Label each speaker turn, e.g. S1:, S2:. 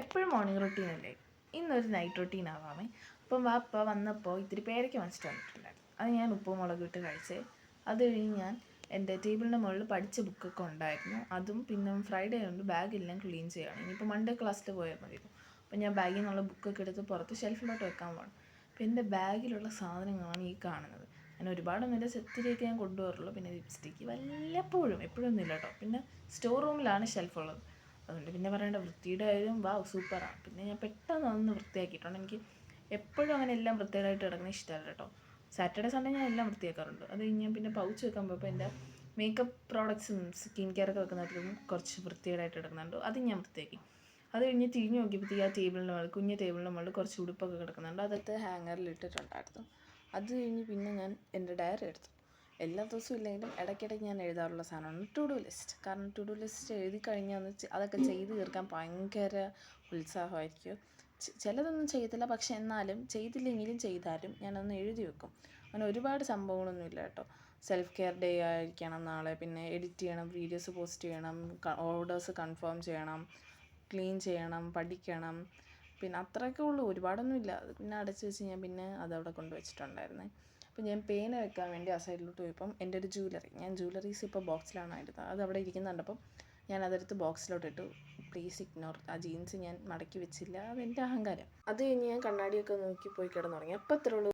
S1: എപ്പോഴും മോർണിംഗ് റൊട്ടീനല്ലേ, ഇന്നൊരു night routine ആവാമേ. അപ്പം വാപ്പ വന്നപ്പോൾ ഇത്തിരി പേരയ്ക്ക വാങ്ങിച്ചിട്ട് വന്നിട്ടുണ്ടായിരുന്നു. അത് ഞാൻ ഉപ്പും മുളകും ഇട്ട് കഴിച്ച്. അത് കഴിഞ്ഞ് ഞാൻ എൻ്റെ ടേബിളിൻ്റെ മുകളിൽ പഠിച്ച ബുക്കൊക്കെ ഉണ്ടായിരുന്നു. അതും പിന്നെ ഫ്രൈഡേ കൊണ്ട് ബാഗെല്ലാം ക്ലീൻ ചെയ്യുകയാണ്. ഇനിയിപ്പോൾ മൺഡേ ക്ലാസ്സിൽ പോയാൽ മതിയല്ലോ. അപ്പം ഞാൻ ബാഗിൽ നിന്നുള്ള ബുക്കൊക്കെ എടുത്ത് പുറത്ത് ഷെൽഫിലോട്ട് വെക്കാൻ പോകണം. അപ്പോൾ എൻ്റെ ബാഗിലുള്ള സാധനങ്ങളാണ് ഈ കാണുന്നത്. ഞാൻ ഒരുപാടൊന്നുമില്ല, സെത്തിരിയൊക്കെ ഞാൻ കൊണ്ടുപോകാറുള്ളൂ. പിന്നെ ലിപ്സ്റ്റിക്ക് വല്ലപ്പോഴും, എപ്പോഴൊന്നും ഇല്ല കേട്ടോ. പിന്നെ സ്റ്റോർ റൂമിലാണ് ഷെൽഫുള്ളത്, അതുകൊണ്ട് പിന്നെ പറയേണ്ട. വൃത്തിയുടെ കാര്യം സൂപ്പറാണ്. പിന്നെ ഞാൻ പെട്ടെന്ന് അതൊന്ന് വൃത്തിയാക്കിയിട്ടുണ്ട്. എനിക്ക് എപ്പോഴും അങ്ങനെ എല്ലാം വൃത്തിയായിട്ട് കിടക്കുന്നത് ഇഷ്ടമല്ല കേട്ടോ. സാറ്റർഡേ സൺഡേ ഞാൻ എല്ലാം വൃത്തിയാക്കാറുണ്ട്. അത് കഴിഞ്ഞ് ഞാൻ പിന്നെ പൗച്ച് വെക്കാൻ പോയപ്പോൾ എൻ്റെ മേക്കപ്പ് പ്രോഡക്ട്സും സ്കിൻ കെയർ ഒക്കെ വെക്കുന്നതിലും കുറച്ച് വൃത്തികേടായിട്ട് കിടക്കുന്നുണ്ട്. അത് ഞാൻ വൃത്തിയാക്കി. അത് കഴിഞ്ഞ് തിരിഞ്ഞ് നോക്കിയപ്പോഴത്തേക്ക് ആ ടേബിളിൻ്റെ മുകളിൽ, കുഞ്ഞ് ടേബിളിൻ്റെ മുകളിൽ കുറച്ച് ഉടുപ്പൊക്കെ കിടക്കുന്നുണ്ട്. അതൊക്കെ ഹാങ്ങറിൽ ഇട്ടിട്ടുണ്ടായിരുന്നു. അത് കഴിഞ്ഞ് പിന്നെ ഞാൻ എൻ്റെ ഡയറി എടുത്തു. എല്ലാ ദിവസവും ഇല്ലെങ്കിലും ഇടയ്ക്കിടയ്ക്ക് ഞാൻ എഴുതാറുള്ള സാധനമാണ് ടു ഡു ലിസ്റ്റ്. കാരണം ടു ഡു ലിസ്റ്റ് എഴുതി കഴിഞ്ഞാൽ അതൊക്കെ ചെയ്ത് തീർക്കാൻ ഭയങ്കര ഉത്സാഹമായിരിക്കും. ചിലതൊന്നും ചെയ്യത്തില്ല, പക്ഷെ എന്നാലും ചെയ്തില്ലെങ്കിലും ചെയ്താലും ഞാനൊന്ന് എഴുതി വെക്കും. അങ്ങനെ ഒരുപാട് സംഭവങ്ങളൊന്നുമില്ല കേട്ടോ. സെൽഫ് കെയർ ഡേ ആയിരിക്കണം നാളെ, പിന്നെ എഡിറ്റ് ചെയ്യണം, വീഡിയോസ് പോസ്റ്റ് ചെയ്യണം, ഓർഡേഴ്സ് കൺഫേം ചെയ്യണം, ക്ലീൻ ചെയ്യണം, പഠിക്കണം, പിന്നെ അത്രയൊക്കെ ഉള്ളൂ. ഒരുപാടൊന്നുമില്ല. അത് പിന്നെ അടച്ചു വെച്ച് ഞാൻ പിന്നെ അതവിടെ കൊണ്ടുവച്ചിട്ടുണ്ടായിരുന്നേ. അപ്പോൾ ഞാൻ പേന വെക്കാൻ വേണ്ടി ആ സൈഡിലോട്ട് പോയപ്പം എൻ്റെ ഒരു ഞാൻ ജ്വല്ലറീസ് ഇപ്പോൾ ബോക്സിലാണ് എടുത്തത്. അത് അവിടെ ഇരിക്കുന്നുണ്ടപ്പം ഞാൻ അതെടുത്ത് ബോക്സിലോട്ട് ഇട്ടു. Please ignore. ആ ജീൻസ് ഞാൻ മടക്കി വെച്ചില്ല, അതെൻ്റെ അഹങ്കാരം. അത് കഴിഞ്ഞ് ഞാൻ കണ്ണാടിയൊക്കെ നോക്കി പോയി കിടന്നുറങ്ങി. അപ്പം അത്രേ ഉള്ളൂ.